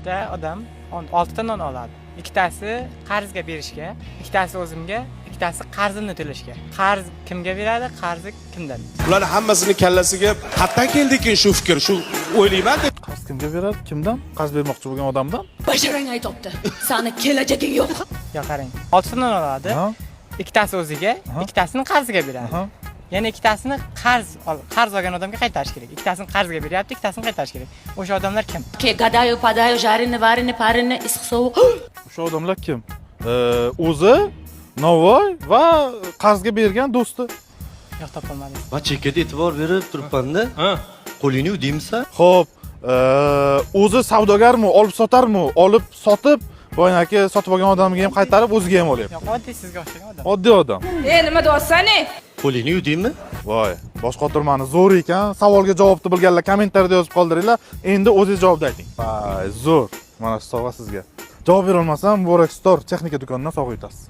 ikkita odam 6 ta non oladi. Ikkitasi qarzga berishga, ikkitasi o'zimga, ikkitasi qarzimni to'lashga. Qarz kimga beradi, qarzi kimdan? Ular hammasini kallasiga qayerdan keldi ekan shu fikr? Shu o'ylayman deb. Qarz kimga beradi? Kimdan? Qarz bermoqchi bo'lgan odamdan? Basharang aytibdi. Sani kelajaging yo'q. Yo qarang, 6 ta non oladi. Ikkitasi o'ziga, ikkitasini qarziga beradi. Yana ikkitasini qarz olgan odamga qaytarish kerak. Ikkitasini qarzga beryapti, ikkitasini qaytarish kerak. O'sha odamlar kim? Ke gadayu padayu jarini varini parini issiq sovuq. O'sha odamlar kim? O'zi, Navoiy va qarzga bergan do'sti. Yo'q, topolmadim. Va chekkaga e'tibor berib turibman-da. Qo'lingni uydingmi-san? Xo'p, o'zi savdogarmi, olib sotarmi? Olib sotib, boyagi sotib olgan odamga ham qaytarib, o'ziga ham olyapti. Yo'q, oddiy sizga o'xshagan odam. Oddiy odam. Nima deyapsan? Qo'lingni uydingmi? Voy, bosh qotirmani zo'r ekan. Savolga javobni bilganlar kommentariyada yozib qoldiringlar. Endi o'zingiz javobni ayting. Voy, zo'r. Mana shu sovg'a sizga. Javob bera olmasam, Borak Store texnika do'konidan sovg'a yutasiz.